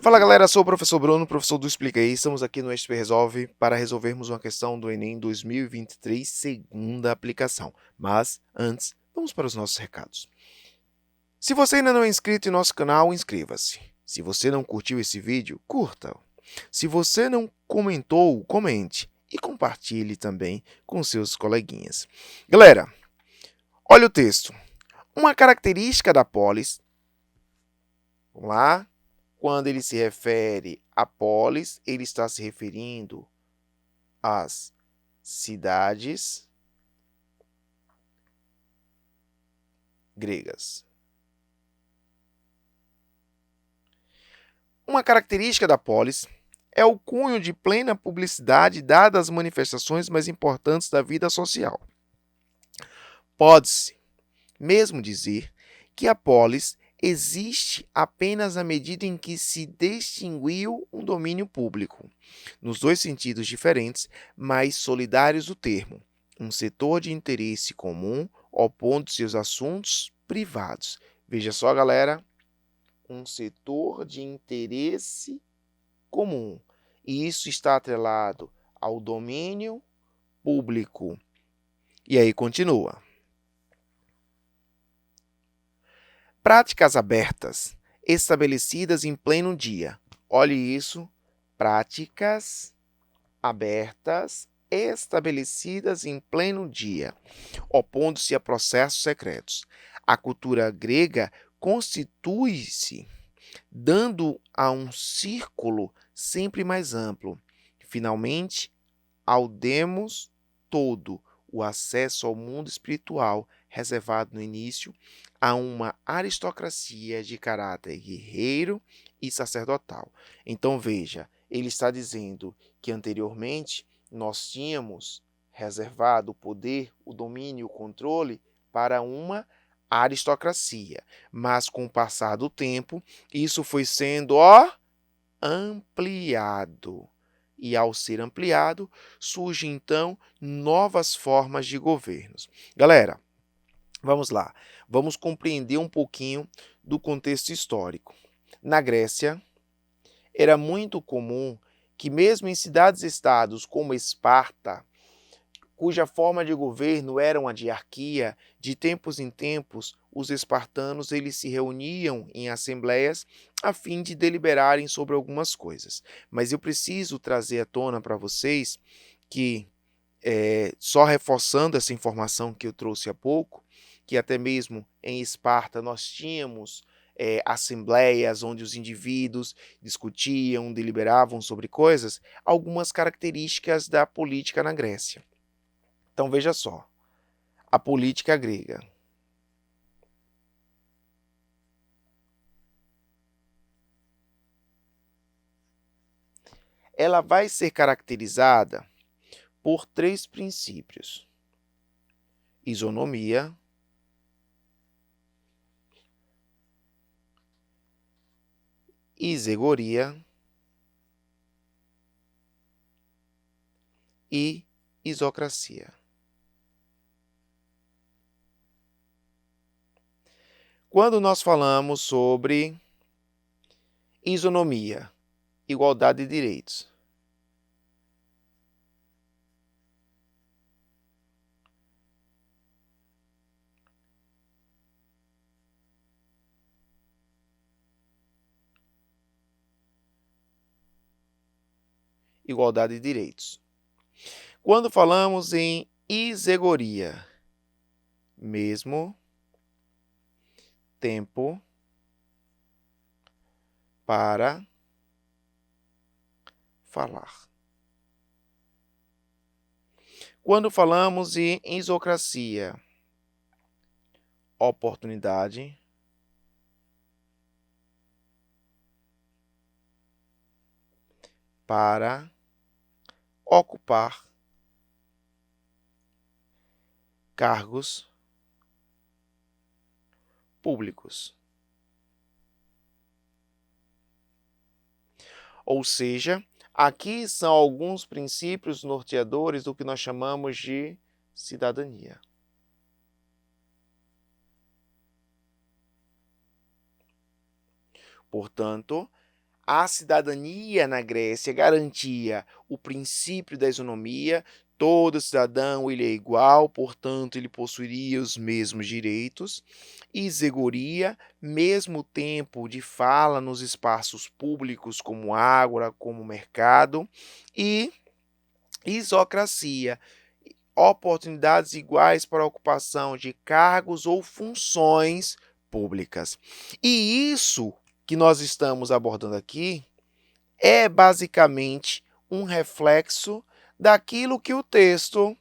Fala galera, sou o professor Bruno, professor do Explica aí. Estamos aqui no SP Resolve para resolvermos uma questão do Enem 2023, segunda aplicação. Mas antes, vamos para os nossos recados. Se você ainda não é inscrito em nosso canal, inscreva-se. Se você não curtiu esse vídeo, curta. Se você não comentou, comente e compartilhe também com seus coleguinhas. Galera, olha o texto. Uma característica da polis. Vamos lá. Quando ele se refere a polis, ele está se referindo às cidades gregas. Uma característica da polis é o cunho de plena publicidade dada às manifestações mais importantes da vida social. Pode-se mesmo dizer que a polis existe apenas à medida em que se distinguiu um domínio público, nos dois sentidos diferentes, mas solidários do termo, um setor de interesse comum opondo-se aos assuntos privados. Veja só, galera, um setor de interesse comum, e isso está atrelado ao domínio público. E aí continua. Práticas abertas, estabelecidas em pleno dia. Olhe isso, práticas abertas, estabelecidas em pleno dia, opondo-se a processos secretos. A cultura grega constitui-se, dando a um círculo sempre mais amplo. Finalmente, ao demos todo o acesso ao mundo espiritual reservado no início a uma aristocracia de caráter guerreiro e sacerdotal. Então veja, ele está dizendo que anteriormente nós tínhamos reservado o poder, o domínio, o controle para uma aristocracia, mas com o passar do tempo, isso foi sendo ampliado. E ao ser ampliado, surgem então novas formas de governos. Galera, vamos lá. Vamos compreender um pouquinho do contexto histórico. Na Grécia, era muito comum que mesmo em cidades-estados como Esparta, cuja forma de governo era uma diarquia, de tempos em tempos os espartanos eles se reuniam em assembleias a fim de deliberarem sobre algumas coisas. Mas eu preciso trazer à tona para vocês que, só reforçando essa informação que eu trouxe há pouco, que até mesmo em Esparta nós tínhamos assembleias onde os indivíduos discutiam, deliberavam sobre coisas, algumas características da política na Grécia. Então veja só, a política grega. Ela vai ser caracterizada por três princípios: isonomia, isegoria e isocracia. Quando nós falamos sobre isonomia, igualdade de direitos, igualdade de direitos. Quando falamos em isegoria, mesmo tempo para falar. Quando falamos em isocracia, oportunidade para ocupar cargos públicos. Ou seja, aqui são alguns princípios norteadores do que nós chamamos de cidadania. Portanto, A cidadania na Grécia garantia o princípio da isonomia, todo cidadão ele é igual, portanto ele possuiria os mesmos direitos. Isegoria, mesmo tempo de fala nos espaços públicos como ágora, como mercado. E isocracia, oportunidades iguais para a ocupação de cargos ou funções públicas. E isso que nós estamos abordando aqui é basicamente um reflexo daquilo que o texto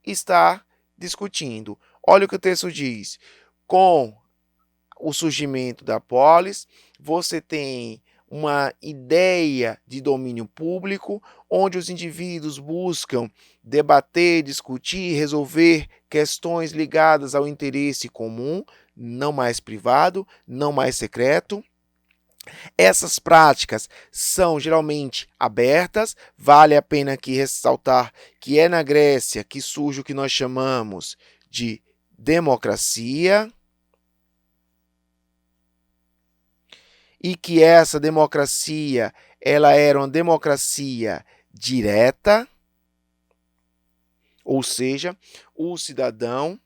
está discutindo. Olha o que o texto diz. Com o surgimento da polis, você tem uma ideia de domínio público, onde os indivíduos buscam debater, discutir, resolver questões ligadas ao interesse comum, não mais privado, não mais secreto. Essas práticas são geralmente abertas, vale a pena aqui ressaltar que é na Grécia que surge o que nós chamamos de democracia, e que essa democracia ela era uma democracia direta, ou seja, o cidadão,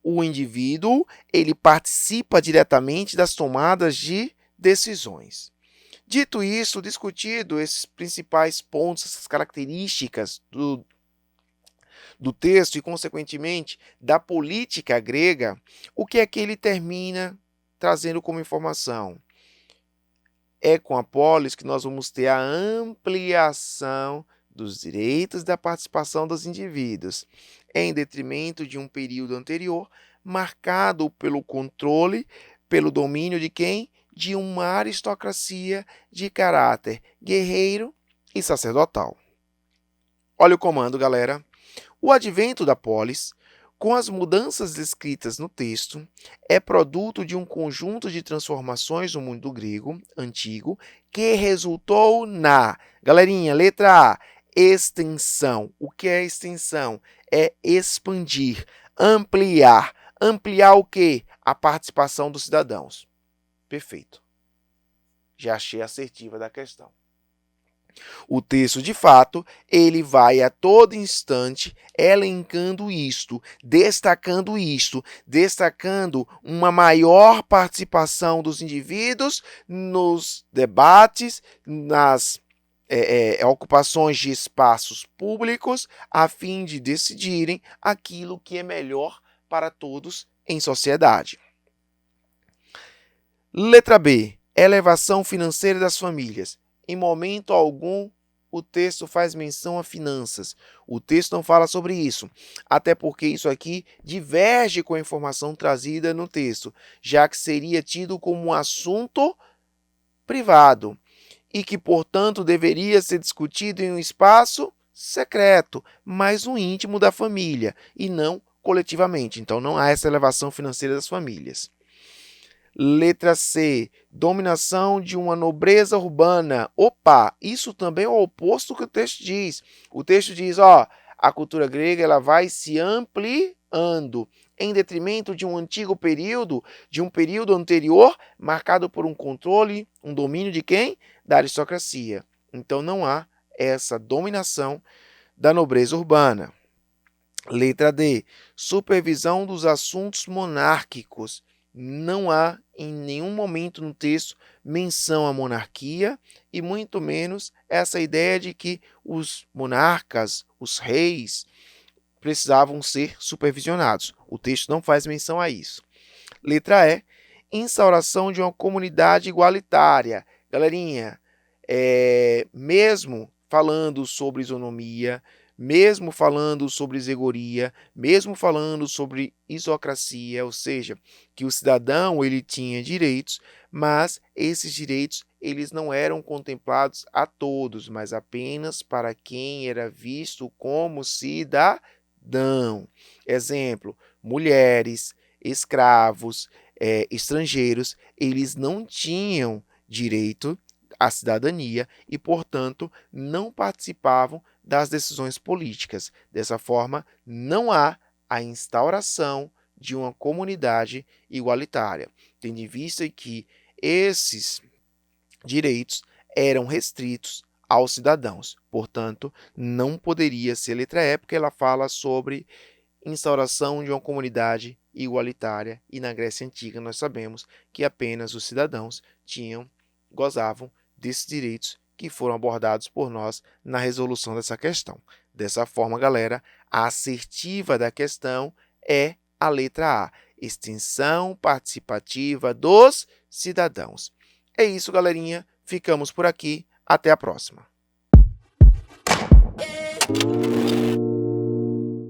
o indivíduo, ele participa diretamente das tomadas de decisões. Dito isso, discutido esses principais pontos, essas características do texto e, consequentemente, da política grega, o que é que ele termina trazendo como informação? É com a polis que nós vamos ter a ampliação dos direitos da participação dos indivíduos, em detrimento de um período anterior, marcado pelo controle, pelo domínio de quem? De uma aristocracia de caráter guerreiro e sacerdotal. Olha o comando, galera. O advento da polis, com as mudanças descritas no texto, é produto de um conjunto de transformações no mundo grego antigo que resultou na, galerinha, letra A, extensão. O que é extensão? É expandir, ampliar. Ampliar o quê? A participação dos cidadãos. Perfeito. Já achei assertiva da questão. O texto, de fato, ele vai a todo instante elencando isto, destacando uma maior participação dos indivíduos nos debates, nas ocupações de espaços públicos, a fim de decidirem aquilo que é melhor para todos em sociedade. Letra B. Elevação financeira das famílias. Em momento algum, o texto faz menção a finanças. O texto não fala sobre isso, até porque isso aqui diverge com a informação trazida no texto, já que seria tido como um assunto privado e que, portanto, deveria ser discutido em um espaço secreto, mas no íntimo da família e não coletivamente. Então, não há essa elevação financeira das famílias. Letra C, dominação de uma nobreza urbana. Opa, isso também é o oposto que o texto diz. O texto diz, a cultura grega ela vai se ampliando em detrimento de um antigo período, de um período anterior, marcado por um controle, um domínio de quem? Da aristocracia. Então não há essa dominação da nobreza urbana. Letra D, supervisão dos assuntos monárquicos. Não há em nenhum momento no texto menção à monarquia e muito menos essa ideia de que os monarcas, os reis, precisavam ser supervisionados. O texto não faz menção a isso. Letra E, instauração de uma comunidade igualitária. Galerinha, mesmo falando sobre isonomia, mesmo falando sobre isegoria, mesmo falando sobre isocracia, ou seja, que o cidadão ele tinha direitos, mas esses direitos eles não eram contemplados a todos, mas apenas para quem era visto como cidadão. Exemplo, mulheres, escravos, estrangeiros, eles não tinham direito à cidadania e, portanto, não participavam das decisões políticas. Dessa forma, não há a instauração de uma comunidade igualitária, tendo em vista que esses direitos eram restritos aos cidadãos. Portanto, não poderia ser letra E, porque ela fala sobre instauração de uma comunidade igualitária, e na Grécia Antiga nós sabemos que apenas os cidadãos gozavam desses direitos que foram abordados por nós na resolução dessa questão. Dessa forma, galera, a assertiva da questão é a letra A, extensão participativa dos cidadãos. É isso, galerinha. Ficamos por aqui. Até a próxima.